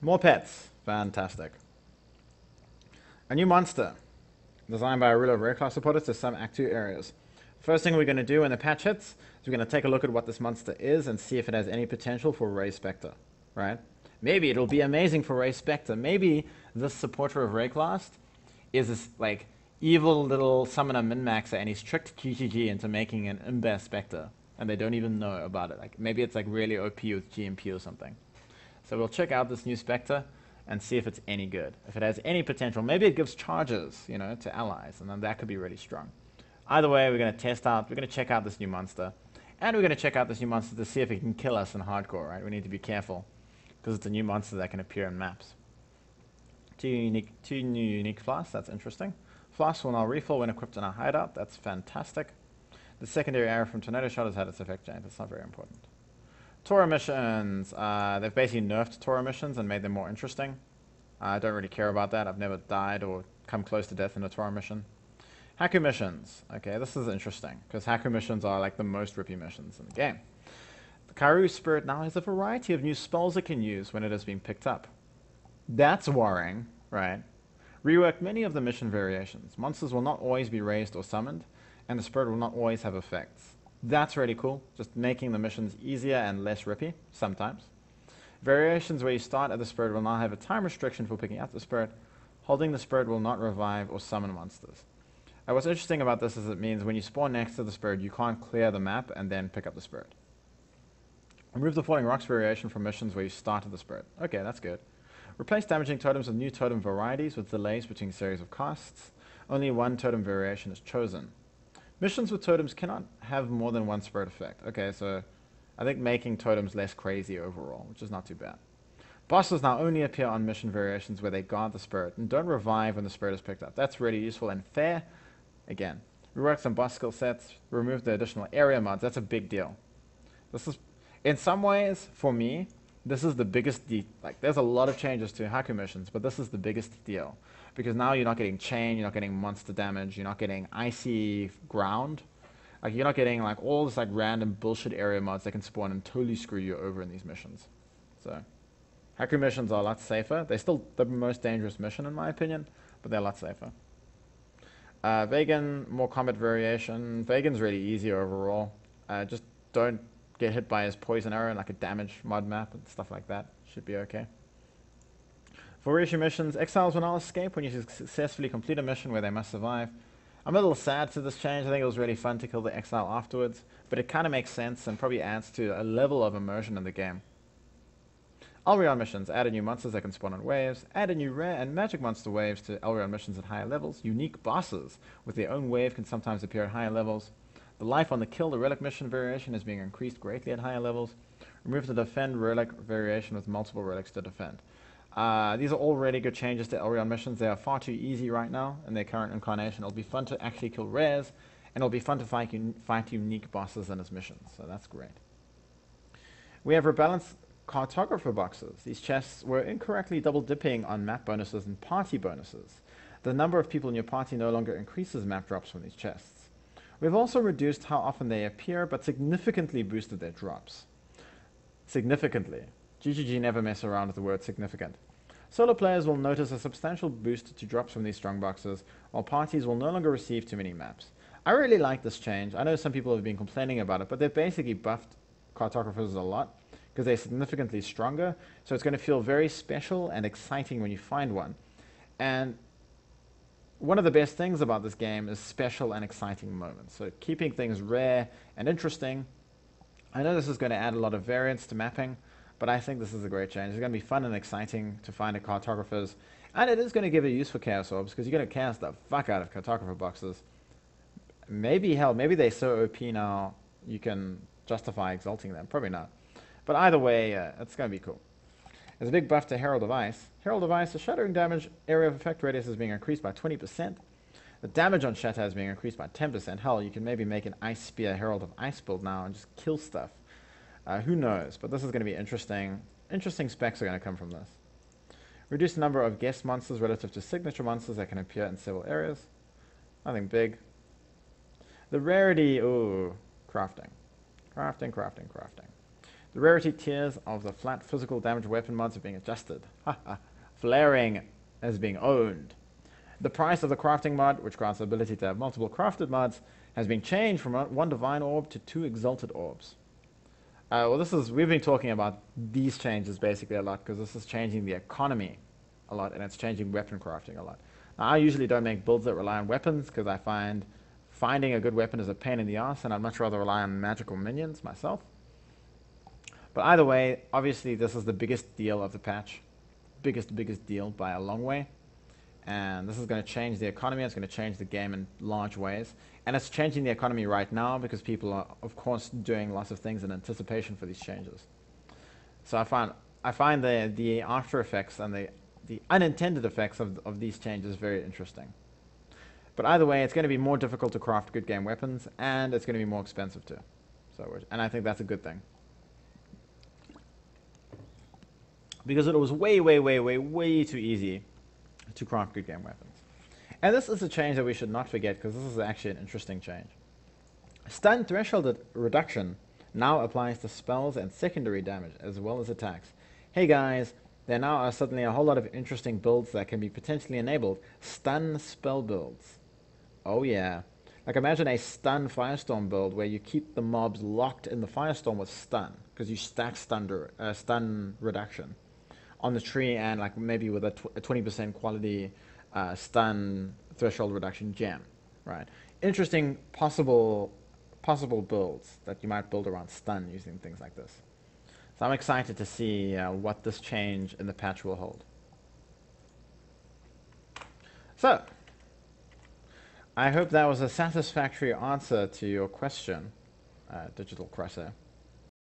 More pets. Fantastic. A new monster. Designed by a ruler of rare class supporters to some Act 2 areas. First thing we're going to do when the patch hits is we're going to take a look at what this monster is and see if it has any potential for Ray Spectre. Right? Maybe it'll be amazing for Ray Spectre. Maybe this supporter of Rayclast is this like evil little summoner min-maxer and he's tricked GGG into making an Imber Spectre and they don't even know about it. Like maybe it's like really OP with GMP or something. So we'll check out this new Spectre and see if it's any good. If it has any potential, maybe it gives charges, you know, to allies, and then that could be really strong. Either way, we're going to we're going to check out this new monster, and we're going to check out this new monster to see if it can kill us in hardcore, right? We need to be careful, because it's a new monster that can appear in maps. Two new unique flasks, that's interesting. Flasks will now refill when equipped in a hideout, that's fantastic. The secondary arrow from Tornado Shot has had its effect change, that's not very important. Toro missions, they've basically nerfed Toro missions and made them more interesting. I don't really care about that. I've never died or come close to death in a Toro mission. Haku missions. Okay, this is interesting, because Haku missions are like the most rippy missions in the game. The Karu Spirit now has a variety of new spells it can use when it has been picked up. That's worrying, right? Reworked many of the mission variations. Monsters will not always be raised or summoned, and the Spirit will not always have effects. That's really cool, just making the missions easier and less rippy, sometimes. Variations where you start at the Spirit will now have a time restriction for picking up the Spirit. Holding the Spirit will not revive or summon monsters. What's interesting about this is it means when you spawn next to the Spirit, you can't clear the map and then pick up the Spirit. Remove the Falling Rocks variation from missions where you start at the Spirit. Okay, that's good. Replace damaging totems with new totem varieties with delays between series of casts. Only one totem variation is chosen. Missions with totems cannot have more than one Spirit effect. Okay, so I think making totems less crazy overall, which is not too bad. Bosses now only appear on mission variations where they guard the Spirit and don't revive when the Spirit is picked up. That's really useful and fair. Again, rework some boss skill sets, remove the additional area mods. That's a big deal. This is, in some ways, for me, this is the biggest like there's a lot of changes to Haku missions, but this is the biggest deal. Because now you're not getting chain, you're not getting monster damage, you're not getting icy ground. Like you're not getting like all this like random bullshit area mods that can spawn and totally screw you over in these missions. So Haku missions are a lot safer. They're still the most dangerous mission in my opinion, but they're a lot safer. Vegan, more combat variation. Vegan's really easy overall. Just don't get hit by his poison arrow in like a damage mod map and stuff like that. Should be okay. For reissue missions, exiles will now escape when you successfully complete a mission where they must survive. I'm a little sad to this change. I think it was really fun to kill the exile afterwards, but it kind of makes sense and probably adds to a level of immersion in the game. Elrond missions, added new monsters that can spawn on waves, added new rare and magic monster waves to Elrond missions at higher levels. Unique bosses with their own wave can sometimes appear at higher levels. The life on the kill the relic mission variation is being increased greatly at higher levels. Remove the defend relic variation with multiple relics to defend. These are all really good changes to Elrond missions. They are far too easy right now in their current incarnation. It'll be fun to actually kill rares, and it'll be fun to fight unique bosses in his missions, so that's great. We have rebalanced cartographer boxes. These chests were incorrectly double dipping on map bonuses and party bonuses. The number of people in your party no longer increases map drops from these chests. We've also reduced how often they appear, but significantly boosted their drops. Significantly. GGG never mess around with the word significant. Solo players will notice a substantial boost to drops from these strong boxes, while parties will no longer receive too many maps. I really like this change. I know some people have been complaining about it, but they've basically buffed cartographers a lot because they're significantly stronger, so it's going to feel very special and exciting when you find one. And one of the best things about this game is special and exciting moments. So keeping things rare and interesting. I know this is going to add a lot of variance to mapping, but I think this is a great change. It's going to be fun and exciting to find cartographers, and it is going to give a use for Chaos Orbs, because you're going to chaos the fuck out of cartographer boxes. Maybe, hell, maybe they're so OP now you can justify exalting them. Probably not. But either way, it's going to be cool. There's a big buff to Herald of Ice. Herald of Ice, the shattering damage area of effect radius is being increased by 20%. The damage on shatter is being increased by 10%. Hell, you can maybe make an Ice Spear Herald of Ice build now and just kill stuff. Who knows? But this is going to be interesting. Interesting specs are going to come from this. Reduce the number of guest monsters relative to signature monsters that can appear in several areas. Nothing big. The rarity, ooh, crafting. Crafting. The rarity tiers of the flat physical damage weapon mods are being adjusted. Flaring is being owned. The price of the crafting mod, which grants the ability to have multiple crafted mods, has been changed from 1 divine orb to 2 exalted orbs. Well, we've been talking about these changes basically a lot because this is changing the economy a lot and it's changing weapon crafting a lot. Now, I usually don't make builds that rely on weapons because I find finding a good weapon is a pain in the ass and I'd much rather rely on magical minions myself. But either way, obviously this is the biggest deal of the patch. Biggest deal by a long way. And this is going to change the economy, it's going to change the game in large ways. And it's changing the economy right now because people are, of course, doing lots of things in anticipation for these changes. So I find the after effects and the unintended effects of these changes very interesting. But either way, it's going to be more difficult to craft good game weapons, and it's going to be more expensive too. And I think that's a good thing. Because it was way too easy to craft good game weapons. And this is a change that we should not forget because this is actually an interesting change. Stun threshold reduction now applies to spells and secondary damage as well as attacks. Hey guys, there now are suddenly a whole lot of interesting builds that can be potentially enabled. Stun spell builds. Oh yeah. Like imagine a stun firestorm build where you keep the mobs locked in the firestorm with stun because you stack stun reduction on the tree and like maybe with a 20% quality stun threshold reduction gem, right? Interesting possible builds that you might build around stun using things like this. So I'm excited to see what this change in the patch will hold. So, I hope that was a satisfactory answer to your question, Digital Crosser.